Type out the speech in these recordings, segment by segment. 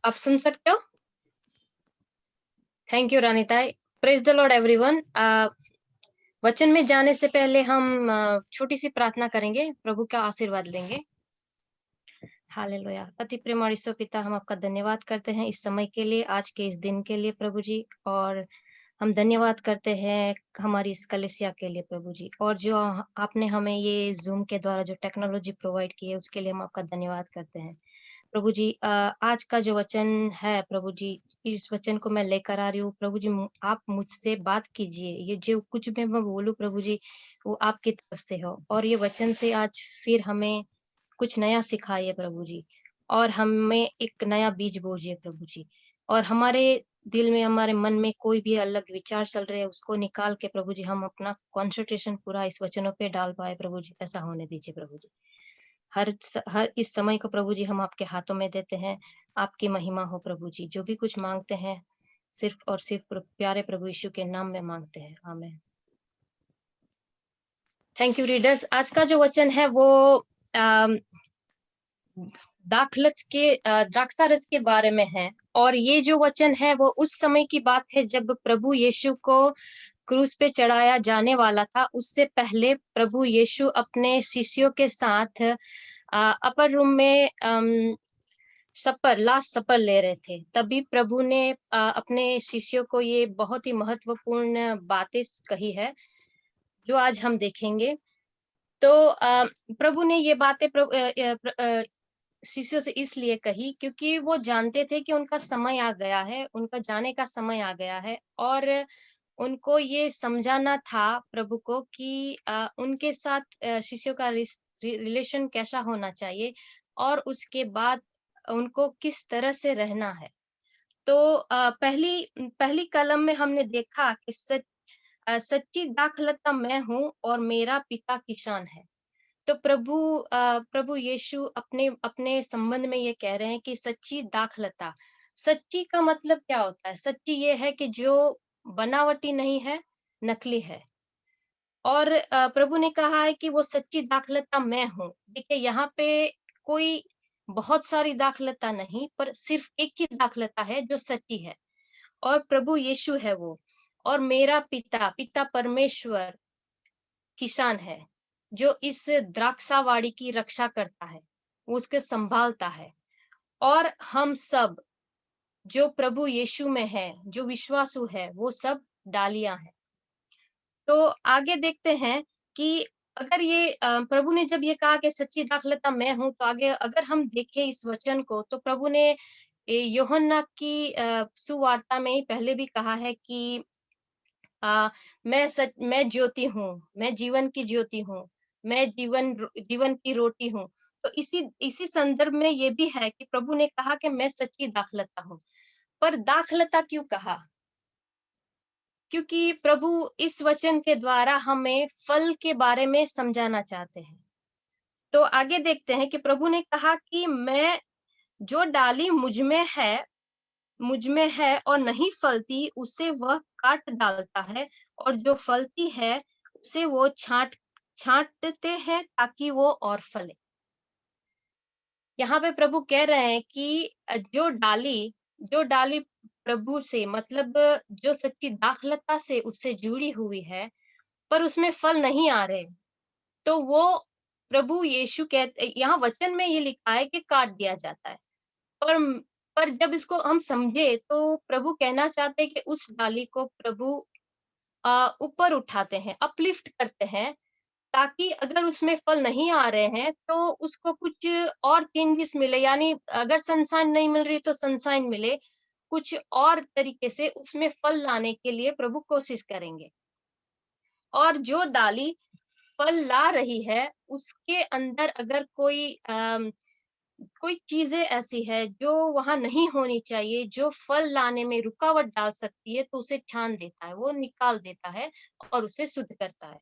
आप सुन सकते हो? Thank you Ranitai. Praise the lord everyone. वचन में जाने से पहले हम छोटी-सी प्रार्थना करेंगे, प्रभु का आशीर्वाद लेंगे। हालेलुया। अति प्रेमळ ईश्वर पिता, हम आपका धन्यवाद करते हैं इस समय के लिए, आज के इस दिन के लिए प्रभु जी। और हम धन्यवाद करते हैं हमारी इस कलीसिया के लिए प्रभु जी, और जो आपने हमें ये ज़ूम के द्वारा जो टेक्नोलॉजी प्रोवाइड की है, उसके लिए हम आपका धन्यवाद करते हैं। प्रभु जी, आज का जो वचन है प्रभु जी, इस वचन को मैं लेकर आ रही हूँ प्रभु जी। आप मुझसे बात कीजिए, ये जो कुछ भी मैं बोलूँ प्रभु जी, वो आपकी तरफ से हो, और ये वचन से आज फिर हमें कुछ नया सिखाइए प्रभु जी, और हमें एक नया बीज बोजिए प्रभु जी, और हमारे दिल में, हमारे मन में कोई भी अलग विचार चल रहे हैं, उसको निकाल के प्रभु जी हम अपना कंसंट्रेशन पूरा इस वचनों पे डाल पाए प्रभु जी, ऐसा होने दीजिए प्रभु जी। हर इस समय को प्रभु जी हम आपके हाथों में देते हैं। आपकी महिमा हो प्रभु जी। जो भी कुछ माँगते हैं, सिर्फ़ और सिर्फ़ प्यारे प्रभु यीशु के नाम में माँगते हैं। आमीन। Thank you readers. आज का जो वचन है वो अ, द्राक्षारस के बारे में है, और ये जो वचन है वो उस समय की बात है जब प्रभु यीशु को क्रूस पे चढ़ाया जाने वाला था। उससे पहले प्रभु यीशु अपने शिष्यों के साथ अपर रूम में लास्ट सपर ले रहे थे। तभी प्रभु ने अपने शिष्यों को ये बहुत ही महत्वपूर्ण बातें कही है, जो आज हम देखेंगे। तो प्रभु ने ये बातें शिष्यों से इसलिए कही क्योंकि वो जानते थे कि उनका समय आ गया है, उनका जाने का समय आ गया है, और उनको ये समझाना था प्रभु को कि उनके साथ शिष्यों का रिलेशन कैसा होना चाहिए, और उसके बाद उनको किस तरह से रहना है। तो पहली पहली कलम में हमने देखा कि सच्ची दाखलता मैं हूँ और मेरा पिता किसान है। तो प्रभु यीशु अपने अपने संबंध में ये कह रहे हैं कि सच्ची दाखलता, सच्ची का मतलब क्या होता है? सच्ची ये है कि जो बनावटी नहीं है, नकली है। और प्रभु ने कहा है कि वो सच्ची दाखलता मैं हूँ। देखिए, यहाँ पे कोई बहुत सारी दाखलता नहीं, पर सिर्फ एक ही दाखलता है जो सच्ची है, और प्रभु यीशु है वो। और मेरा पिता परमेश्वर किसान है, जो इस द्राक्षावाड़ी की रक्षा करता है, वो उसके संभालता है। और हम सब जो प्रभु यीशु में है, जो विश्वासु है, वो सब डालियाँ हैं। तो आगे देखते हैं कि अगर ये प्रभु ने जब ये कहा कि सच्ची दाखलता मैं हूँ, तो आगे अगर हम देखें इस वचन को, तो प्रभु ने यूहन्ना की सुवार्ता में पहले भी कहा है कि मैं ज्योति हूँ, मैं जीवन की ज्योति हूँ, मैं जीवन की रोटी हूँ। तो इसी इसी संदर्भ में ये भी है कि प्रभु ने कहा कि मैं सच्ची दाखलता हूँ। पर दाखलता क्यों कहा? क्योंकि प्रभु इस वचन के द्वारा हमें फल के बारे में समझाना चाहते हैं। तो आगे देखते हैं कि प्रभु ने कहा कि मैं, जो डाली मुझ में है और नहीं फलती, उसे वह काट डालता है, और जो फलती है, उसे वो छाँटते हैं ताकि वो और फले। यहाँ पे प्रभु कह रहे हैं कि जो डाली प्रभु से, मतलब जो सच्ची दाखलता से उससे जुड़ी हुई है, पर उसमें फल नहीं आ रहे, तो वो प्रभु यीशु कहते, यहाँ वचन में ये लिखा है कि काट दिया जाता है। पर पर जब इसको हम समझे, तो प्रभु कहना चाहते हैं कि उस डाली को प्रभु ऊपर उठाते हैं, अपलिफ्ट करते हैं, ताकि अगर उसमें फल नहीं आ रहे हैं, तो उसको कुछ और चेंजेस मिले, यानी अगर सनशाइन नहीं मिल रही तो सनशाइन मिले, कुछ और तरीके से उसमें फल लाने के लिए प्रभु कोशिश करेंगे। और जो डाली फल ला रही है, उसके अंदर अगर कोई चीज़ें ऐसी है जो वहाँ नहीं होनी चाहिए, जो फल लाने में रुकावट डाल सकती है, तो उसे छान देता है, वो निकाल देता है और उसे शुद्ध करता है।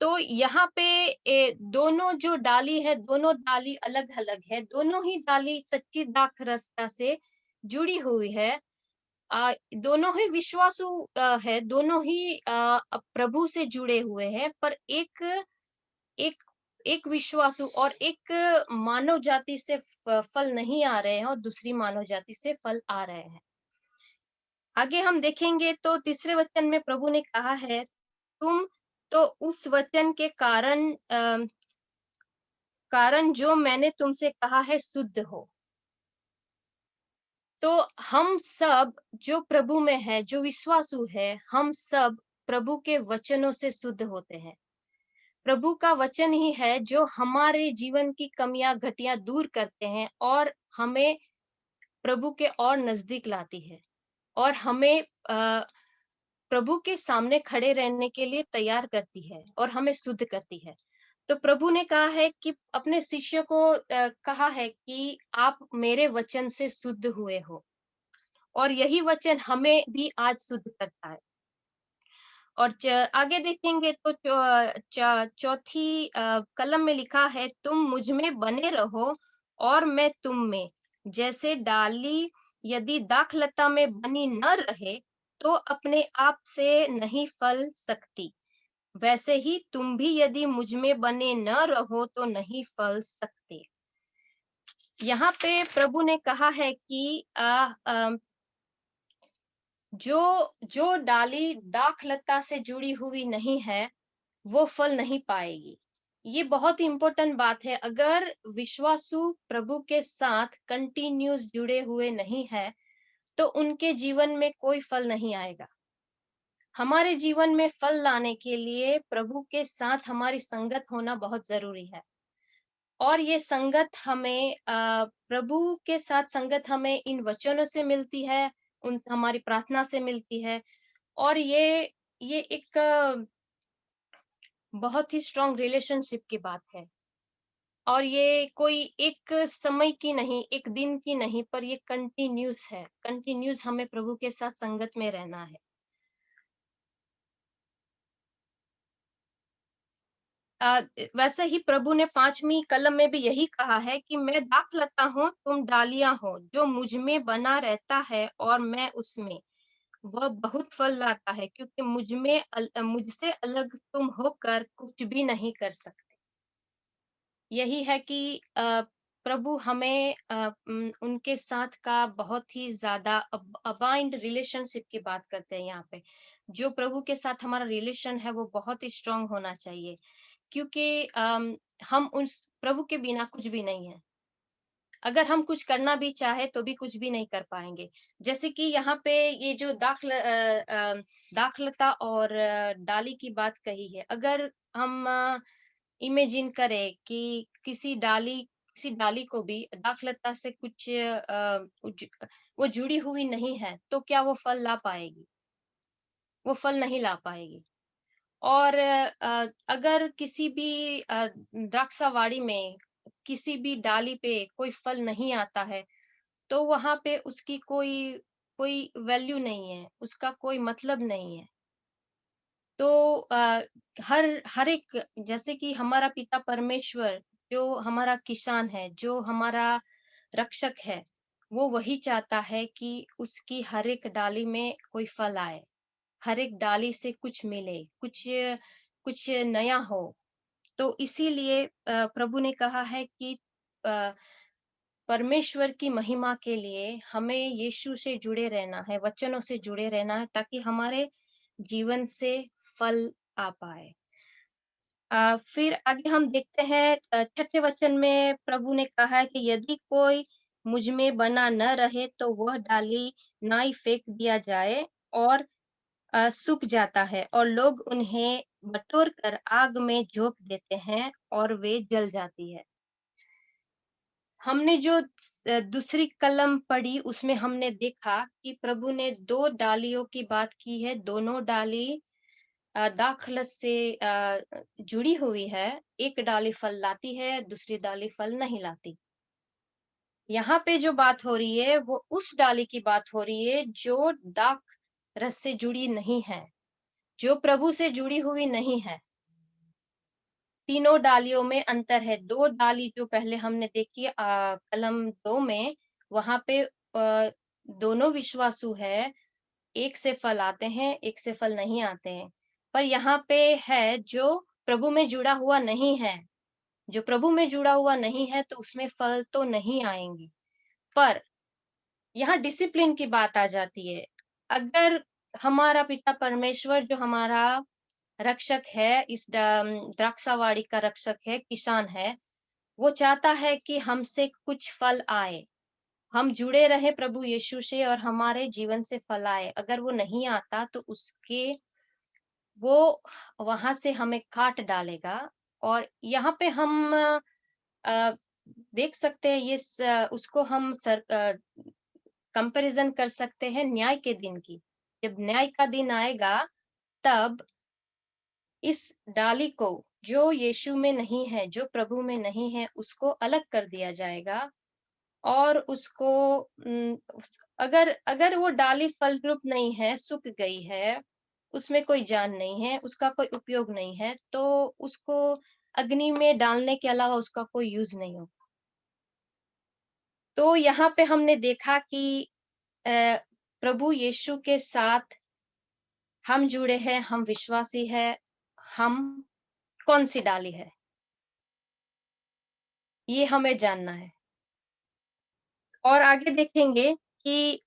तो यहाँ पे दोनों जो डाली है, दोनों डाली अलग-अलग है, दोनों ही डाली सच्ची दाखरसता से जुड़ी हुई है। दोनों ही विश्वासु है, दोनों ही प्रभु से जुड़े हुए हैं, पर एक एक एक विश्वासु और एक मानव जाति से फल नहीं आ रहे हैं और दूसरी मानव जाति से फल आ रहे हैं। आगे हम देखेंगे तो तीसरे वचन में प्रभु ने कहा है, तुम तो उस वचन के कारण जो मैंने तुमसे कहा है शुद्ध हो। तो हम सब जो प्रभु में है, जो विश्वासु है, हम सब प्रभु के वचनों से शुद्ध होते हैं। प्रभु का वचन ही है जो हमारे जीवन की कमियां घटियां दूर करते हैं और हमें प्रभु के और नजदीक लाती है और हमें प्रभु के सामने खड़े रहने के लिए तैयार करती है और हमें शुद्ध करती है। तो प्रभु ने कहा है कि अपने शिष्य को कहा है कि आप मेरे वचन से शुद्ध हुए हो और यही वचन हमें भी आज शुद्ध करता है। और आगे देखेंगे तो चौथी कलम में लिखा है, तुम मुझ में बने रहो और मैं तुम में। जैसे डाली यदि दाखलता में बनी न रहे तो अपने आप से नहीं फल सकती, वैसे ही तुम भी यदि मुझ में बने न रहो तो नहीं फल सकते। यहाँ पे प्रभु ने कहा है कि जो जो डाली दाखलता से जुड़ी हुई नहीं है वो फल नहीं पाएगी। ये बहुत ही इम्पोर्टेंट बात है। अगर विश्वासु प्रभु के साथ कंटिन्यूस जुड़े हुए नहीं है तो उनके जीवन में कोई फल नहीं आएगा। हमारे जीवन में फल लाने के लिए प्रभु के साथ हमारी संगत होना बहुत जरूरी है और ये संगत हमें प्रभु के साथ संगत हमें इन वचनों से मिलती है, उन हमारी प्रार्थना से मिलती है और ये एक बहुत ही स्ट्रॉन्ग रिलेशनशिप की बात है और ये कोई एक समय की नहीं, एक दिन की नहीं, पर ये कंटिन्यूस है। कंटिन्यूस हमें प्रभु के साथ संगत में रहना है। वैसे ही प्रभु ने 5वीं कलम में भी यही कहा है कि मैं दाखलता हूँ, तुम डालियाँ हो, जो मुझ में बना रहता है और मैं उसमें, वह बहुत फल लाता है क्योंकि मुझसे अलग तुम होकर कुछ भी नहीं कर सकते। यही है कि प्रभु हमें उनके साथ का बहुत ही ज़्यादा अबाइंड रिलेशनशिप की बात करते हैं यहाँ पे। जो प्रभु के साथ हमारा रिलेशन है वो बहुत ही स्ट्रॉन्ग होना चाहिए क्योंकि हम उस प्रभु के बिना कुछ भी नहीं है। अगर हम कुछ करना भी चाहे तो भी कुछ भी नहीं कर पाएँगे। जैसे कि यहाँ पे ये जो दाखलता और डाली की बात कही है। अगर हम इमेजिन करें कि किसी डाली को भी दाखलता से कुछ वो जुड़ी हुई नहीं है, तो क्या वो फल ला पाएगी? वो फल नहीं ला पाएगी। और अगर किसी भी द्राक्षावाड़ी में किसी भी डाली पे कोई फल नहीं आता है, तो वहाँ पे उसकी कोई कोई वैल्यू नहीं है, उसका कोई मतलब नहीं है। तो हर एक जैसे कि हमारा पिता परमेश्वर जो हमारा किसान है, जो हमारा रक्षक है, वो वही चाहता है कि उसकी हर एक डाली में कोई फल आए, हर एक डाली से कुछ मिले, कुछ कुछ नया हो। तो इसीलिए प्रभु ने कहा है कि अ, परमेश्वर की महिमा के लिए हमें यीशु से जुड़े रहना है, वचनों से जुड़े रहना है ताकि हमारे जीवन से फल आ पाए। फिर आगे हम देखते हैं 6ठे वचन में प्रभु ने कहा है कि यदि कोई मुझ में बना न रहे तो वह डाली ना ही फेंक दिया जाए और सूख जाता है और लोग उन्हें बटोर कर आग में झोंक देते हैं और वे जल जाती है। हमने जो दूसरी कलम पढ़ी उसमें हमने देखा कि प्रभु ने 2 डालियों की बात की है, दोनों डाली दाखलत से जुड़ी हुई है। एक डाली फल लाती है, दूसरी डाली फल नहीं लाती। यहाँ पे जो बात हो रही है वो उस डाली की बात हो रही है जो दाख रस से जुड़ी नहीं है, जो प्रभु से जुड़ी हुई नहीं है। तीनों डालियों में अंतर है। 2 डाली जो पहले हमने देखी कलम 2 में, वहाँ पे दोनों विश्वासु है, एक से फल आते हैं, एक से फल नहीं आते हैं। पर यहाँ पे है जो प्रभु में जुड़ा हुआ नहीं है, जो प्रभु में जुड़ा हुआ नहीं है तो उसमें फल तो नहीं आएँगे। पर यहाँ डिसिप्लिन की बात आ जाती है। अगर हमारा पिता परमेश्वर जो हमारा रक्षक है, इस द्राक्षावाड़ी का रक्षक है, किसान है, वो चाहता है कि हमसे कुछ फल आए। हम जुड़े रहे प्रभु यीशु से और हमारे जीवन से फल आए। अगर वो नहीं आता तो उसके वो वहाँ से हमें काट डालेगा। और यहाँ पे हम अ, देख सकते हैं उसको हम कंपैरिज़न कर सकते हैं न्याय के दिन की। जब न्याय का दिन आएगा तब इस डाली को जो यीशु में नहीं है, जो प्रभु में नहीं है, उसको अलग कर दिया जाएगा और उसको अगर अगर वो डाली फलद्रुप नहीं है, सूख गई है, उसमें कोई जान नहीं है, उसका कोई उपयोग नहीं है, तो उसको अग्नि में डालने के अलावा उसका कोई यूज़ नहीं होगा। तो यहाँ पे हमने देखा कि अ, प्रभु यीशु के साथ हम जुड़े हैं, हम विश्वासी हैं, हम कौन-सी डाली है, ये हमें जानना है। और आगे देखेंगे कि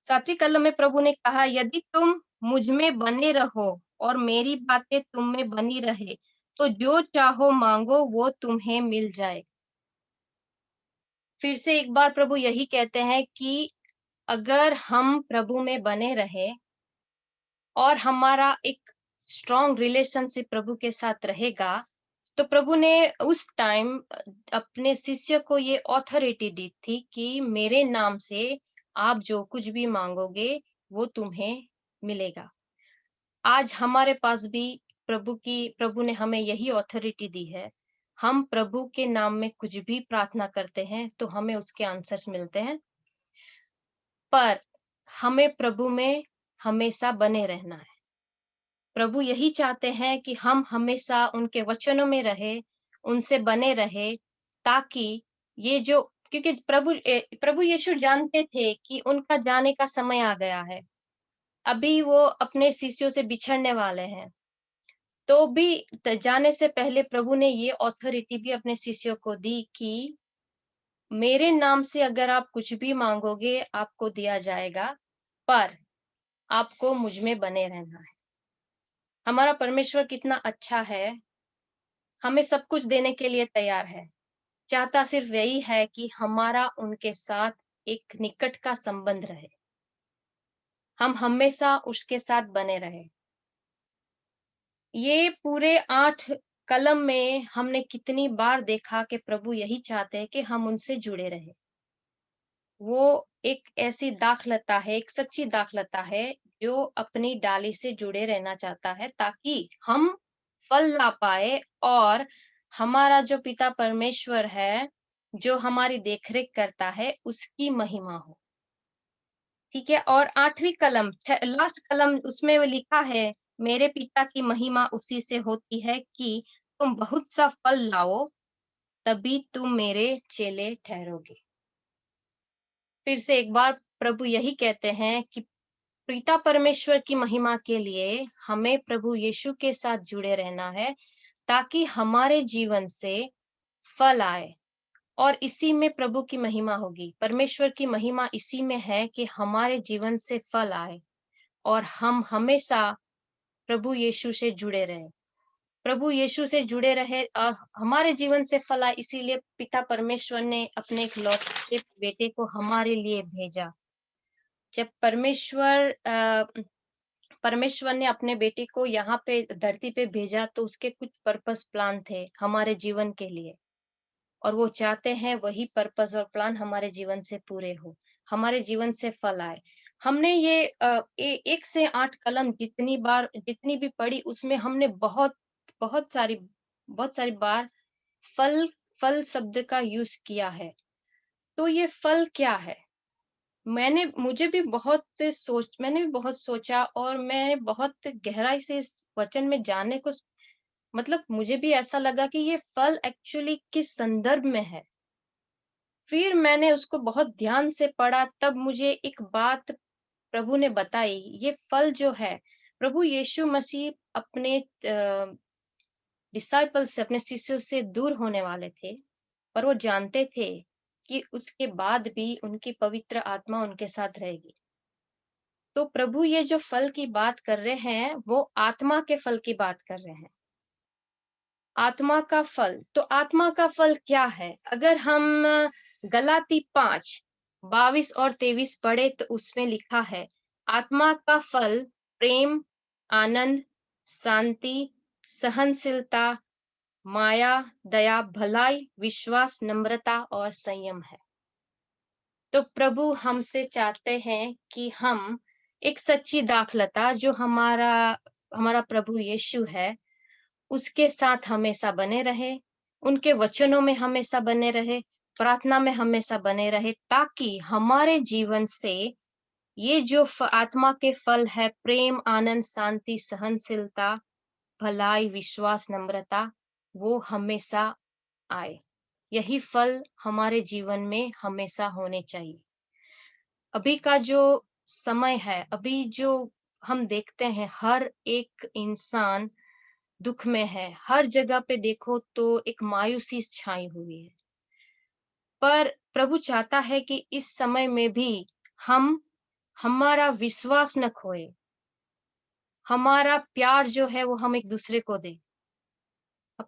7वीं कलम में प्रभु ने कहा, "यदि तुम मुझ में बने रहो और मेरी बातें तुम में बनी रहे, तो जो चाहो माँगो वो तुम्हें मिल जाए।" फिर से एक बार प्रभु यही कहते हैं कि अगर हम प्रभु में बने रहें और हमारा एक स्ट्रॉन्ग रिलेशनशिप प्रभु के साथ रहेगा, तो प्रभु ने उस टाइम अपने शिष्य को ये ऑथोरिटी दी थी कि मेरे नाम से आप जो कुछ भी माँगोगे, वो तुम्हें मिलेगा। आज हमारे पास भी प्रभु ने हमें यही ऑथोरिटी दी है। हम प्रभु के नाम में कुछ भी प्रार्थना करते हैं, तो हमें उसके आंसर्स मिलते हैं। पर हमें प्रभु में हमेशा बने रहना है। प्रभु यही चाहते हैं कि हम हमेशा उनके वचनों में रहें, उनसे बने रहें, ताकि ये जो क्योंकि प्रभु यीशु जानते थे कि उनका जाने का समय आ गया है। अभी वो अपने शिष्यों से बिछड़ने वाले हैं। तो भी जाने से पहले प्रभु ने ये ऑथोरिटी भी अपने शिष्यों को दी कि मेरे नाम से अगर आप कुछ भी माँगोगे, आपको दिया जाएगा, पर आपको मुझ में बने रहना है। हमारा परमेश्वर कितना अच्छा है, हमें सब कुछ देने के लिए तैयार है। चाहता सिर्फ यही है कि हमारा उनके साथ एक निकट का संबंध रहे। हम हमेशा उसके साथ बने रहें। ये पूरे 8 कलम में हमने कितनी बार देखा कि प्रभु यही चाहते हैं कि हम उनसे जुड़े रहें। वो एक ऐसी दाखलता है, एक सच्ची दाखलता है, जो अपनी डाली से जुड़े रहना चाहता है ताकि हम फल ला पाएँ और हमारा जो पिता परमेश्वर है, जो हमारी देखरेख करता है, उसकी महिमा हो। ठीक है? और 8वीं कलम लास्ट कलम उसमें वो लिखा है, मेरे पिता की महिमा उसी से होती है कि तुम बहुत सा फल लाओ, तभी तुम मेरे चेले ठहरोगे। फिर से एक बार प्रभु यही कहते हैं कि पिता परमेश्वर की महिमा के लिए हमें प्रभु यीशु के साथ जुड़े रहना है, ताकि हमारे जीवन से फल आए और इसी में प्रभु की महिमा होगी। परमेश्वर की महिमा इसी में है कि हमारे जीवन से फल आए और हम हमेशा प्रभु यीशु से जुड़े रहें। प्रभु यीशु से जुड़े रहे हमारे जीवन से फल आए, इसीलिए पिता परमेश्वर ने अपने इकलौते बेटे को हमारे लिए भेजा। जब परमेश्वर ने अपने बेटे को यहाँ पे धरती पे भेजा तो उसके कुछ पर्पस प्लान थे हमारे जीवन के लिए और वो चाहते हैं वही पर्पस और प्लान हमारे जीवन से पूरे हो, हमारे जीवन से फल आए। हमने ये 1 से 8 कलम जितनी भी पढ़ी उसमें हमने बहुत सारी बहुत सारी बार फल फल शब्द का यूज़ किया है। तो ये फल क्या है? मैंने भी बहुत सोचा और मैं बहुत गहराई से इस वचन में जानने को मतलब मुझे भी ऐसा लगा कि ये फल एक्चुअली किस संदर्भ में है। फिर मैंने उसको बहुत ध्यान से पढ़ा तब मुझे एक बात प्रभु ने बताई, ये फल जो है, प्रभु यीशु मसीह अपने डिसाइपल से, अपने शिष्यों से दूर होने वाले थे, पर वो जानते थे कि उसके बाद भी उनकी पवित्र आत्मा उनके साथ रहेगी। तो प्रभु ये जो फल की बात कर रहे हैं, वो आत्मा के फल की बात कर रहे हैं। आत्मा का फल, तो आत्मा का फल क्या है? अगर हम गलाती 5, 22 और 23 पढ़े तो उसमें लिखा है, आत्मा का फल प्रेम, आनंद, शांति, सहनशीलता, माया, दया, भलाई, विश्वास, नम्रता और संयम है। तो प्रभु हमसे चाहते हैं कि हम एक सच्ची दाखलता जो हमारा हमारा प्रभु यीशु है, उसके साथ हमेशा बने रहे, उनके वचनों में हमेशा बने रहे, प्रार्थना में हमेशा बने रहे, ताकि हमारे जीवन से ये जो आत्मा के फल है, प्रेम, आनंद, शांति, सहनशीलता, भलाई, विश्वास, नम्रता, वो हमेशा आए। यही फल हमारे जीवन में हमेशा होने चाहिए। अभी का जो समय है, अभी जो हम देखते हैं, हर एक इंसान दुख में है, हर जगह पे देखो तो एक मायूसी छाई हुई है। पर प्रभु चाहता है कि इस समय में भी हम हमारा विश्वास न खोए, हमारा प्यार जो है वो हम एक दूसरे को दें।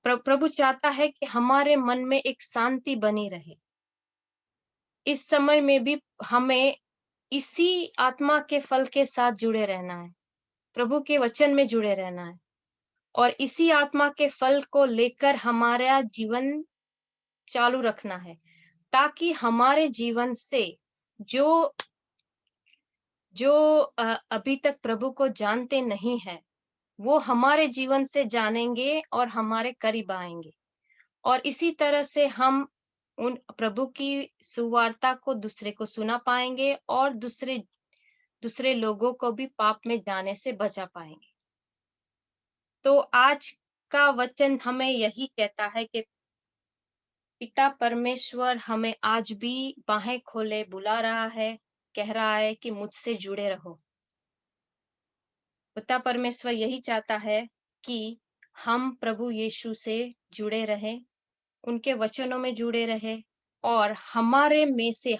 प्रभु चाहता है कि हमारे मन में एक शांति बनी रहे। इस समय में भी हमें इसी आत्मा के फल के साथ जुड़े रहना है, प्रभु के वचन में जुड़े रहना है और इसी आत्मा के फल को लेकर हमारा जीवन चालू रखना है, ताकि हमारे जीवन से जो जो अभी तक प्रभु को जानते नहीं है, वो हमारे जीवन से जानेंगे और हमारे करीब आएंगे और इसी तरह से हम उन प्रभु की सुवार्ता को दूसरे को सुना पाएंगे और दूसरे दूसरे लोगों को भी पाप में जाने से बचा पाएंगे। तो आज का वचन हमें यही कहता है कि पिता परमेश्वर हमें आज भी बाहें खोले बुला रहा है, कह रहा है कि मुझसे जुड़े रहो। पिता परमेश्वर यही चाहता है कि हम प्रभु यीशु से जुड़े रहें, उनके वचनों में जुड़े रहें और हमारे में से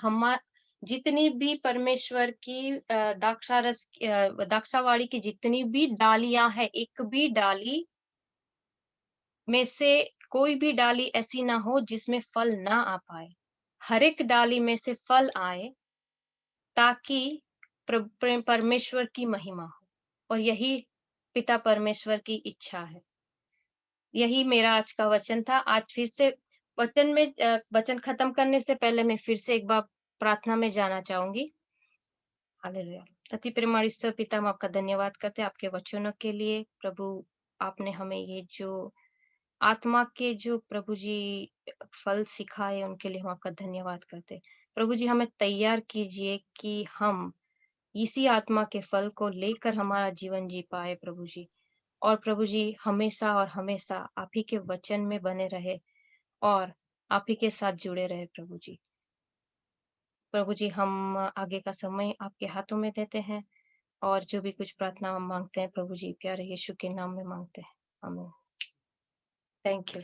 जितनी भी परमेश्वर की द्राक्षावाड़ी की जितनी भी डालियां हैं, एक भी डाली में से कोई भी डाली ऐसी ना हो जिसमें फल ना आ पाए। हर एक डाली में से फल आए, ताकि परमेश्वर की महिमा हो और यही पिता परमेश्वर की इच्छा है। यही मेरा आज का वचन था। आज फिर से वचन खत्म करने से पहले मैं फिर से एक बार प्रार्थना में जाना चाहूंगी। हालेलुया। अति प्रेमळ ईश्वर पिता, हम आपका धन्यवाद करते हैं आपके वचनों के लिए। प्रभु, आपने हमें ये जो आत्मा के जो प्रभु जी फल सिखाए, उनके लिए हम आपका धन्यवाद करते हैं। प्रभु जी, हमें तैयार कीजिए कि हम इसी आत्मा के फल को लेकर हमारा जीवन जी पाए प्रभु जी। और प्रभु जी, हमेशा और हमेशा आप ही के वचन में बने रहे और आप ही के साथ जुड़े रहे प्रभु जी। प्रभु जी, हम आगे का समय आपके हाथों में देते हैं और जो भी कुछ प्रार्थना हम मांगते हैं प्रभु जी, प्यारे यीशु के नाम में मांगते हैं। आमीन। Thank you.